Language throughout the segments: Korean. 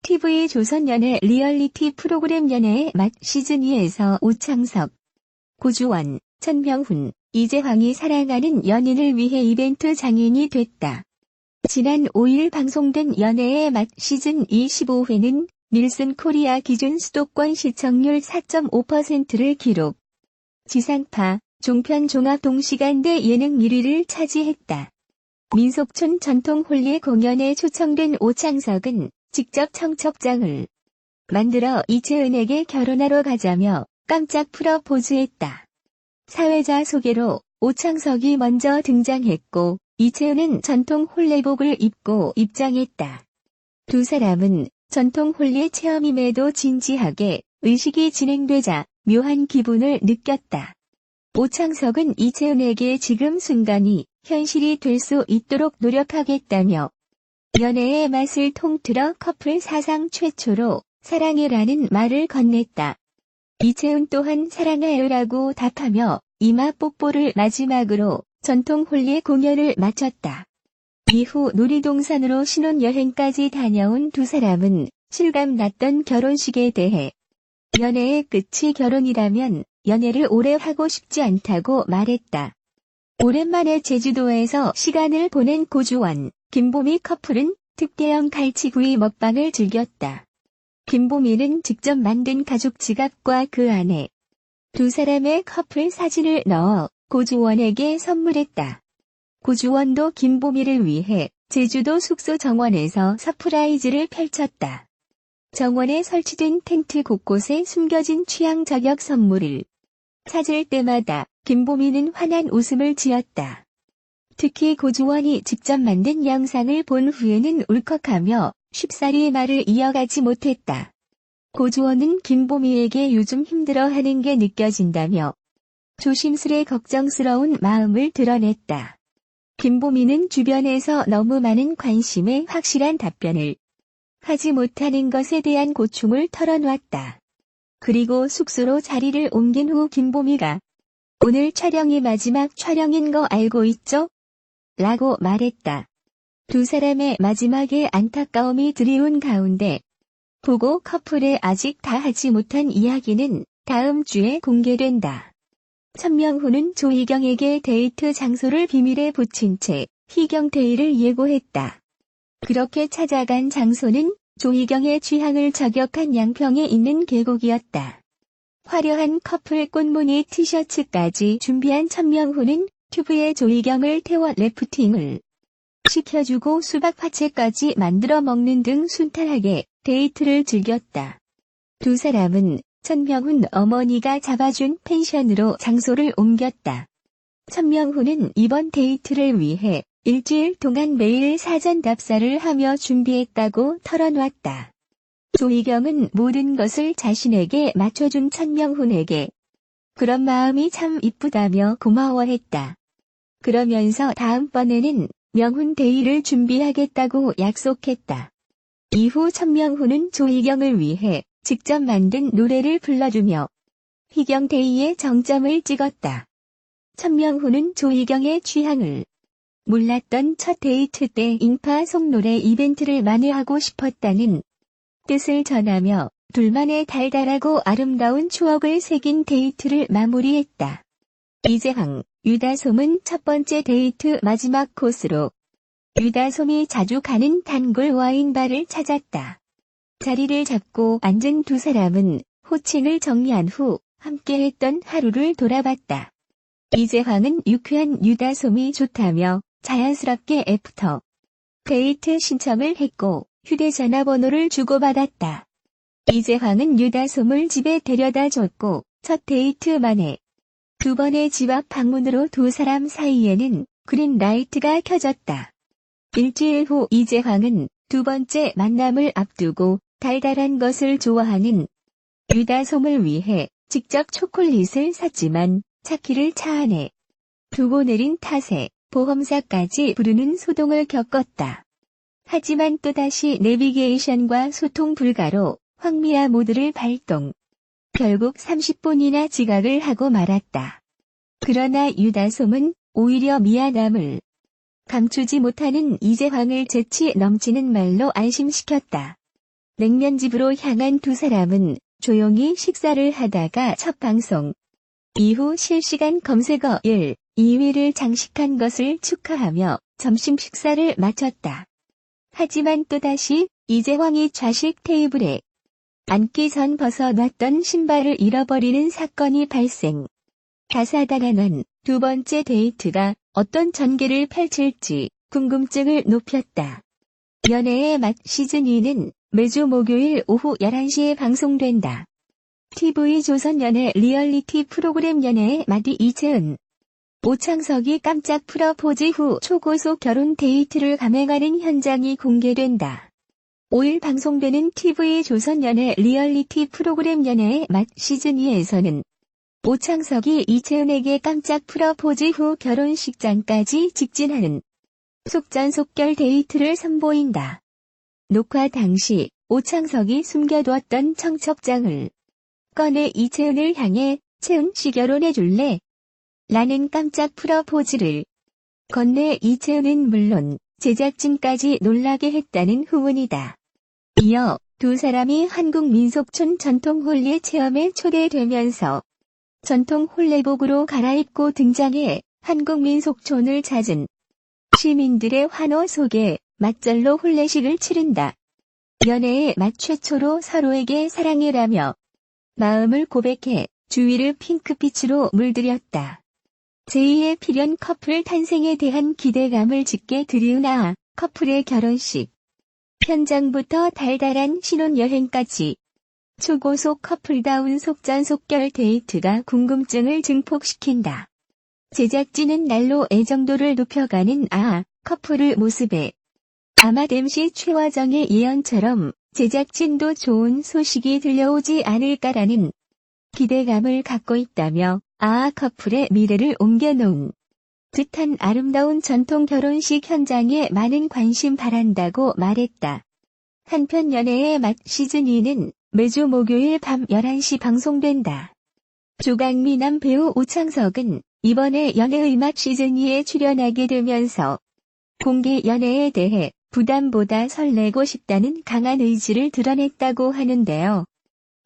TV 조선 연애 리얼리티 프로그램 연애의 맛 시즌2에서 오창석, 고주원, 천명훈, 이재황이 사랑하는 연인을 위해 이벤트 장인이 됐다. 지난 5일 방송된 연애의 맛 시즌 25회는 닐슨 코리아 기준 수도권 시청률 4.5%를 기록. 지상파, 종편 종합 동시간대 예능 1위를 차지했다. 민속촌 전통 홀리 공연에 초청된 오창석은 직접 청첩장을 만들어 이채은에게 결혼하러 가자며 깜짝 프러포즈했다. 사회자 소개로 오창석이 먼저 등장했고 이채은은 전통 홀레복을 입고 입장했다. 두 사람은 전통 홀리 체험임에도 진지하게 의식이 진행되자 묘한 기분을 느꼈다. 오창석은 이채은에게 지금 순간이 현실이 될 수 있도록 노력하겠다며 연애의 맛을 통틀어 커플 사상 최초로 사랑해라는 말을 건넸다. 이채은 또한 사랑해요라고 답하며 이마 뽀뽀를 마지막으로 전통 홀리 공연을 마쳤다. 이후 놀이동산으로 신혼여행까지 다녀온 두 사람은 실감났던 결혼식에 대해 연애의 끝이 결혼이라면 연애를 오래 하고 싶지 않다고 말했다. 오랜만에 제주도에서 시간을 보낸 고주원, 김보미 커플은 특대형 갈치구이 먹방을 즐겼다. 김보미는 직접 만든 가죽 지갑과 그 안에 두 사람의 커플 사진을 넣어 고주원에게 선물했다. 고주원도 김보미를 위해 제주도 숙소 정원에서 서프라이즈를 펼쳤다. 정원에 설치된 텐트 곳곳에 숨겨진 취향 저격 선물을 찾을 때마다 김보미는 환한 웃음을 지었다. 특히 고주원이 직접 만든 영상을 본 후에는 울컥하며 쉽사리 말을 이어가지 못했다. 고주원은 김보미에게 요즘 힘들어하는 게 느껴진다며 조심스레 걱정스러운 마음을 드러냈다. 김보미는 주변에서 너무 많은 관심에 확실한 답변을 하지 못하는 것에 대한 고충을 털어놓았다. 그리고 숙소로 자리를 옮긴 후 김보미가 오늘 촬영이 마지막 촬영인 거 알고 있죠? 라고 말했다. 두 사람의 마지막에 안타까움이 드리운 가운데 보고 커플의 아직 다 하지 못한 이야기는 다음 주에 공개된다. 천명훈은 조희경에게 데이트 장소를 비밀에 붙인 채 희경데이를 예고했다. 그렇게 찾아간 장소는 조희경의 취향을 저격한 양평에 있는 계곡이었다. 화려한 커플 꽃무늬 티셔츠까지 준비한 천명훈은 튜브에 조희경을 태워 래프팅을 시켜주고 수박 화채까지 만들어 먹는 등 순탄하게 데이트를 즐겼다. 두 사람은 천명훈 어머니가 잡아준 펜션으로 장소를 옮겼다. 천명훈은 이번 데이트를 위해 일주일 동안 매일 사전 답사를 하며 준비했다고 털어놓았다. 조희경은 모든 것을 자신에게 맞춰준 천명훈에게 그런 마음이 참 이쁘다며 고마워했다. 그러면서 다음번에는 명훈 데이를 준비하겠다고 약속했다. 이후 천명훈은 조희경을 위해 직접 만든 노래를 불러주며 희경 데이의 정점을 찍었다. 천명훈은 조희경의 취향을 몰랐던 첫 데이트 때 인파 속 노래 이벤트를 만회하고 싶었다는 뜻을 전하며 둘만의 달달하고 아름다운 추억을 새긴 데이트를 마무리했다. 이재황, 유다솜은 첫 번째 데이트 마지막 코스로 유다솜이 자주 가는 단골 와인바를 찾았다. 자리를 잡고 앉은 두 사람은 호칭을 정리한 후 함께했던 하루를 돌아봤다. 이재황은 유쾌한 유다솜이 좋다며 자연스럽게 애프터 데이트 신청을 했고 휴대전화 번호를 주고받았다. 이재황은 유다솜을 집에 데려다 줬고 첫 데이트 만에 두 번의 집 앞 방문으로 두 사람 사이에는 그린라이트가 켜졌다. 일주일 후 이재황은 두 번째 만남을 앞두고 달달한 것을 좋아하는 유다솜을 위해 직접 초콜릿을 샀지만 차키를 차 안에 두고 내린 탓에 보험사까지 부르는 소동을 겪었다. 하지만 또다시 내비게이션과 소통 불가로 황미아 모드를 발동. 결국 30분이나 지각을 하고 말았다. 그러나 유다솜은 오히려 미안함을 감추지 못하는 이재황을 재치 넘치는 말로 안심시켰다. 냉면집으로 향한 두 사람은 조용히 식사를 하다가 첫 방송 이후 실시간 검색어 1, 2위를 장식한 것을 축하하며 점심 식사를 마쳤다. 하지만 또다시 이재황이 좌식 테이블에 앉기 전 벗어놨던 신발을 잃어버리는 사건이 발생. 다사다난한 두 번째 데이트가 어떤 전개를 펼칠지 궁금증을 높였다. 연애의 맛 시즌2는 매주 목요일 오후 11시에 방송된다. TV조선 연애 리얼리티 프로그램 연애의 맛이 이채은, 오창석이 깜짝 프러포즈 후 초고속 결혼 데이트를 감행하는 현장이 공개된다. 5일 방송되는 TV조선 연애 리얼리티 프로그램 연애의 맛 시즌2에서는 오창석이 이채은에게 깜짝 프러포즈 후 결혼식장까지 직진하는 속전속결 데이트를 선보인다. 녹화 당시 오창석이 숨겨두었던 청첩장을 꺼내 이채은을 향해 채은 씨 결혼해줄래? 라는 깜짝 프러포즈를 건네 이채은은 물론 제작진까지 놀라게 했다는 후문이다. 이어 두 사람이 한국 민속촌 전통 홀리 체험에 초대되면서 전통 홀레복으로 갈아입고 등장해 한국 민속촌을 찾은 시민들의 환호 속에 맞절로 홀레식을 치른다. 연애의 맛 최초로 서로에게 사랑해라며 마음을 고백해 주위를 핑크빛으로 물들였다. 제2의 필연 커플 탄생에 대한 기대감을 짙게 드리운 커플의 결혼식. 현장부터 달달한 신혼여행까지 초고속 커플다운 속전속결 데이트가 궁금증을 증폭시킨다. 제작진은 날로 애정도를 높여가는 커플의 모습에 아맛 MC 최화정의 예언처럼 제작진도 좋은 소식이 들려오지 않을까라는 기대감을 갖고 있다며 커플의 미래를 옮겨놓은 듯한 아름다운 전통 결혼식 현장에 많은 관심 바란다고 말했다. 한편 연애의 맛 시즌2는 매주 목요일 밤 11시 방송된다. 조강미남 배우 오창석은 이번에 연애의 맛 시즌2에 출연하게 되면서 공개 연애에 대해 부담보다 설레고 싶다는 강한 의지를 드러냈다고 하는데요.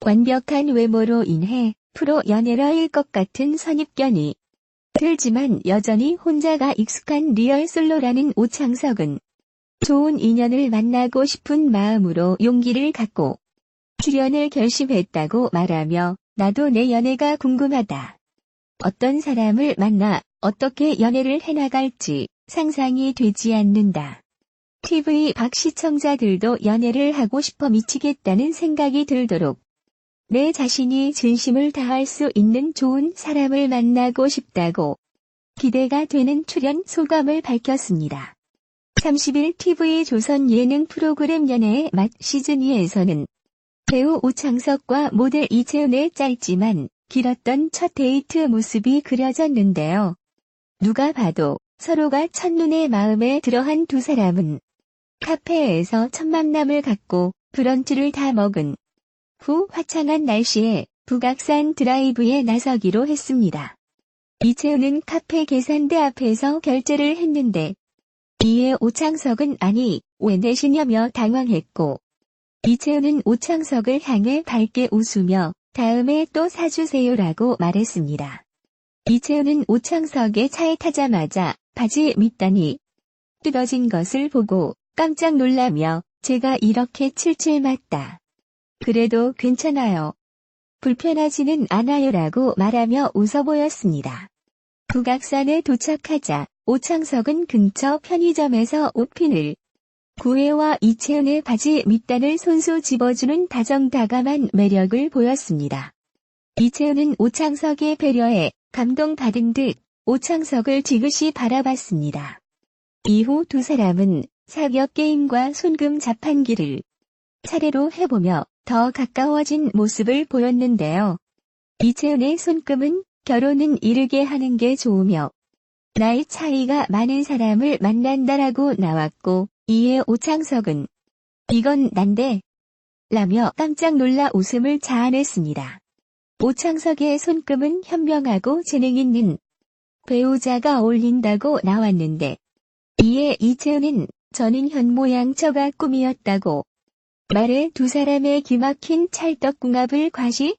완벽한 외모로 인해 프로 연예러일 것 같은 선입견이 들지만 여전히 혼자가 익숙한 리얼 솔로라는 오창석은 좋은 인연을 만나고 싶은 마음으로 용기를 갖고 출연을 결심했다고 말하며 나도 내 연애가 궁금하다. 어떤 사람을 만나 어떻게 연애를 해나갈지 상상이 되지 않는다. TV 박 시청자들도 연애를 하고 싶어 미치겠다는 생각이 들도록 내 자신이 진심을 다할 수 있는 좋은 사람을 만나고 싶다고 기대가 되는 출연 소감을 밝혔습니다. 30일 TV조선 예능 프로그램 연애의 맛 시즌2에서는 배우 오창석과 모델 이채은의 짧지만 길었던 첫 데이트 모습이 그려졌는데요. 누가 봐도 서로가 첫눈에 마음에 들어한 두 사람은 카페에서 첫 만남을 갖고 브런치를 다 먹은 후 화창한 날씨에 북악산 드라이브에 나서기로 했습니다. 이채은은 카페 계산대 앞에서 결제를 했는데 이에 오창석은 아니 왜 내시냐며 당황했고 이채은은 오창석을 향해 밝게 웃으며 다음에 또 사주세요라고 말했습니다. 이채은은 오창석의 차에 타자마자 바지 밑단이 뜯어진 것을 보고 깜짝 놀라며 제가 이렇게 칠칠 맞다. 그래도 괜찮아요. 불편하지는 않아요라고 말하며 웃어 보였습니다. 북악산에 도착하자 오창석은 근처 편의점에서 옷핀을 구해와 이채은의 바지 밑단을 손수 집어주는 다정다감한 매력을 보였습니다. 이채은은 오창석의 배려에 감동받은 듯 오창석을 지그시 바라봤습니다. 이후 두 사람은 사격 게임과 손금 자판기를 차례로 해보며 더 가까워진 모습을 보였는데요. 이채은의 손금은 결혼은 이르게 하는 게 좋으며 나이 차이가 많은 사람을 만난다라고 나왔고 이에 오창석은 이건 난데 라며 깜짝 놀라 웃음을 자아냈습니다. 오창석의 손금은 현명하고 재능 있는 배우자가 어울린다고 나왔는데 이에 이채은은 저는 현모양처가 꿈이었다고 말에 두 사람의 기막힌 찰떡궁합을 과시.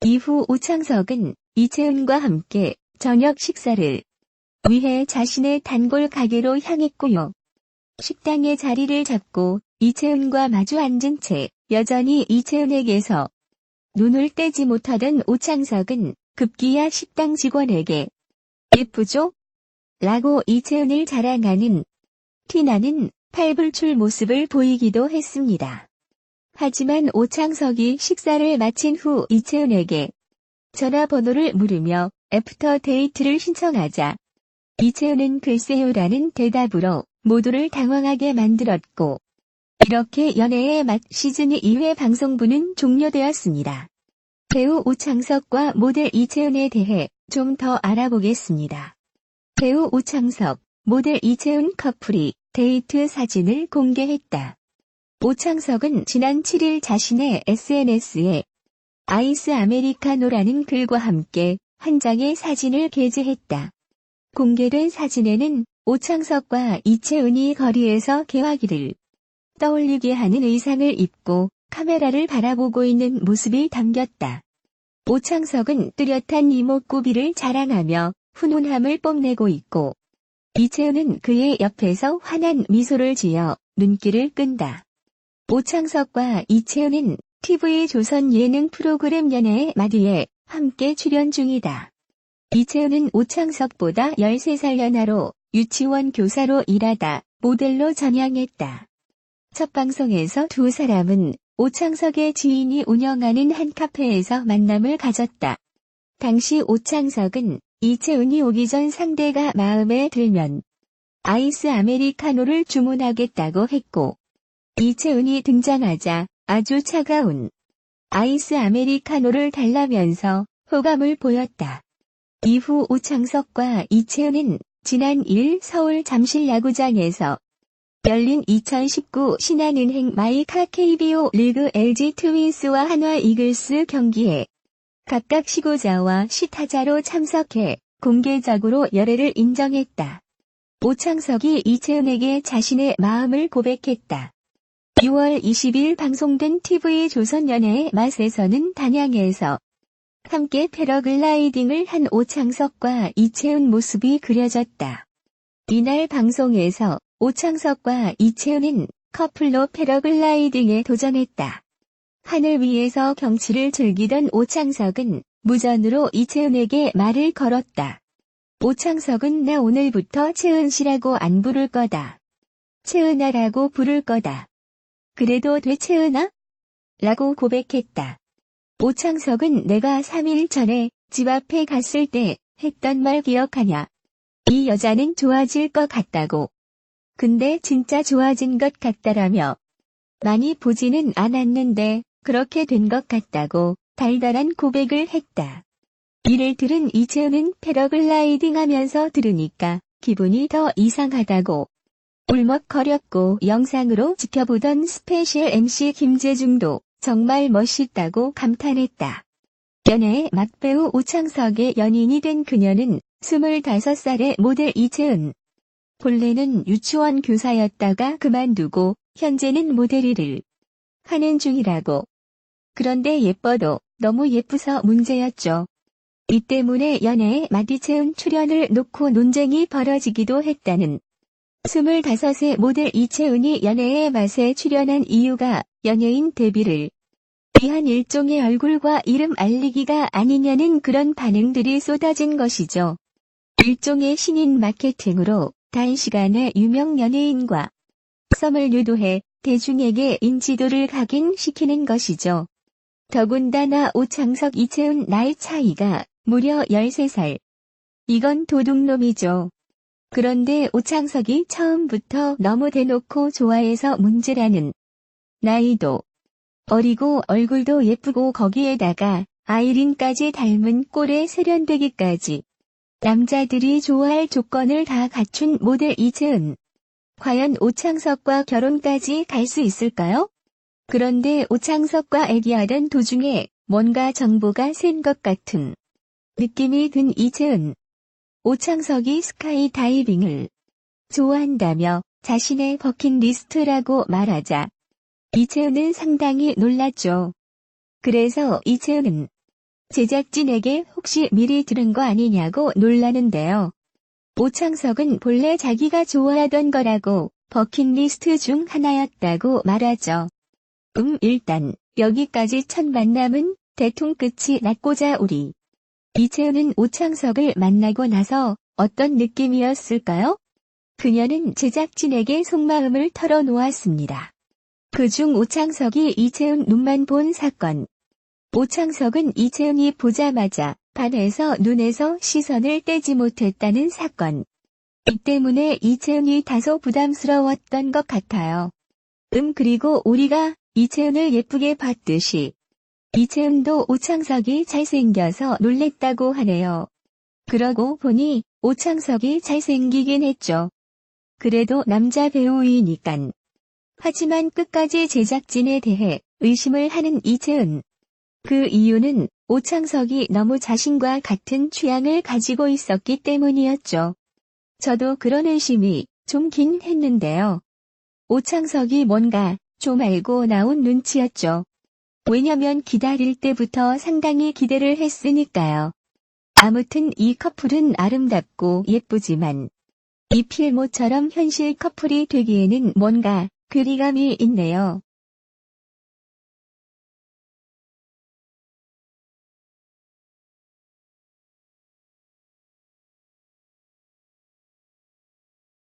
이후 오창석은 이채은과 함께 저녁 식사를 위해 자신의 단골 가게로 향했고요. 식당에 자리를 잡고 이채은과 마주 앉은 채 여전히 이채은에게서 눈을 떼지 못하던 오창석은 급기야 식당 직원에게 예쁘죠? 라고 이채은을 자랑하는 티나는 팔불출 모습을 보이기도 했습니다. 하지만 오창석이 식사를 마친 후 이채은에게 전화번호를 물으며 애프터 데이트를 신청하자 이채은은 글쎄요라는 대답으로 모두를 당황하게 만들었고, 이렇게 연애의 맛 시즌 2회 방송부는 종료되었습니다. 배우 오창석과 모델 이채은에 대해 좀 더 알아보겠습니다. 배우 오창석, 모델 이채은 커플이 데이트 사진을 공개했다. 오창석은 지난 7일 자신의 SNS에 아이스 아메리카노라는 글과 함께 한 장의 사진을 게재했다. 공개된 사진에는 오창석과 이채은이 거리에서 개화기를 떠올리게 하는 의상을 입고 카메라를 바라보고 있는 모습이 담겼다. 오창석은 뚜렷한 이목구비를 자랑하며 훈훈함을 뽐내고 있고, 이채은은 그의 옆에서 환한 미소를 지어 눈길을 끈다. 오창석과 이채은은 TV조선 예능 프로그램 연애의 마디에 함께 출연 중이다. 이채은은 오창석보다 13살 연하로 유치원 교사로 일하다 모델로 전향했다. 첫 방송에서 두 사람은 오창석의 지인이 운영하는 한 카페에서 만남을 가졌다. 당시 오창석은 이채은이 오기 전 상대가 마음에 들면 아이스 아메리카노를 주문하겠다고 했고, 이채은이 등장하자 아주 차가운 아이스 아메리카노를 달라면서 호감을 보였다. 이후 오창석과 이채은은 지난 2일 서울 잠실 야구장에서 열린 2019 신한은행 마이카 KBO 리그 LG 트윈스와 한화 이글스 경기에 각각 시구자와 시타자로 참석해 공개적으로 열애를 인정했다. 오창석이 이채은에게 자신의 마음을 고백했다. 6월 20일 방송된 TV조선 연애의 맛에서는 단양에서 함께 패러글라이딩을 한 오창석과 이채은 모습이 그려졌다. 이날 방송에서 오창석과 이채은은 커플로 패러글라이딩에 도전했다. 하늘 위에서 경치를 즐기던 오창석은 무전으로 이채은에게 말을 걸었다. 오창석은 나 오늘부터 채은 씨라고 안 부를 거다. 채은아라고 부를 거다. 그래도 돼 채은아? 라고 고백했다. 오창석은 내가 3일 전에 집 앞에 갔을 때 했던 말 기억하냐? 이 여자는 좋아질 것 같다고. 근데 진짜 좋아진 것 같다라며. 많이 보지는 않았는데 그렇게 된 것 같다고 달달한 고백을 했다. 이를 들은 이채은은 패러글라이딩 하면서 들으니까 기분이 더 이상하다고 울먹거렸고, 영상으로 지켜보던 스페셜 MC 김재중도 정말 멋있다고 감탄했다. 연애의 맛배우 오창석의 연인이 된 그녀는 25살의 모델 이채은. 본래는 유치원 교사였다가 그만두고 현재는 모델 일을 하는 중이라고. 그런데 예뻐도 너무 예쁘서 문제였죠. 이 때문에 연애의 맛 이채은 출연을 놓고 논쟁이 벌어지기도 했다는 25세 모델 이채은이 연애의 맛에 출연한 이유가 연예인 데뷔를 위한 일종의 얼굴과 이름 알리기가 아니냐는 그런 반응들이 쏟아진 것이죠. 일종의 신인 마케팅으로 단시간에 유명 연예인과 썸을 유도해 대중에게 인지도를 각인시키는 것이죠. 더군다나 오창석 이채은 나이 차이가 무려 13살. 이건 도둑놈이죠. 그런데 오창석이 처음부터 너무 대놓고 좋아해서 문제라는. 나이도 어리고 얼굴도 예쁘고 거기에다가 아이린까지 닮은 꼴에 세련되기까지 남자들이 좋아할 조건을 다 갖춘 모델 이채은. 과연 오창석과 결혼까지 갈 수 있을까요? 그런데 오창석과 애기하던 도중에 뭔가 정보가 센 것 같은 느낌이 든 이채은. 오창석이 스카이 다이빙을 좋아한다며 자신의 버킷리스트라고 말하자 이채은은 상당히 놀랐죠. 그래서 이채은은 제작진에게 혹시 미리 들은 거 아니냐고 놀라는데요. 오창석은 본래 자기가 좋아하던 거라고 버킷리스트 중 하나였다고 말하죠. 일단 여기까지 첫 만남은 대충 끝이 났고자 우리 이채은은 오창석을 만나고 나서 어떤 느낌이었을까요? 그녀는 제작진에게 속마음을 털어놓았습니다. 그중 오창석이 이채은 눈만 본 사건. 오창석은 이채은이 보자마자 반해서 눈에서 시선을 떼지 못했다는 사건. 이 때문에 이채은이 다소 부담스러웠던 것 같아요. 그리고 우리가 이채은을 예쁘게 봤듯이 이채은도 오창석이 잘생겨서 놀랬다고 하네요. 그러고 보니 오창석이 잘생기긴 했죠. 그래도 남자 배우이니깐. 하지만 끝까지 제작진에 대해 의심을 하는 이채은. 그 이유는 오창석이 너무 자신과 같은 취향을 가지고 있었기 때문이었죠. 저도 그런 의심이 좀 긴 했는데요. 오창석이 뭔가 좀 알고 나온 눈치였죠. 왜냐면 기다릴 때부터 상당히 기대를 했으니까요. 아무튼 이 커플은 아름답고 예쁘지만 이 필모처럼 현실 커플이 되기에는 뭔가 괴리감이 있네요.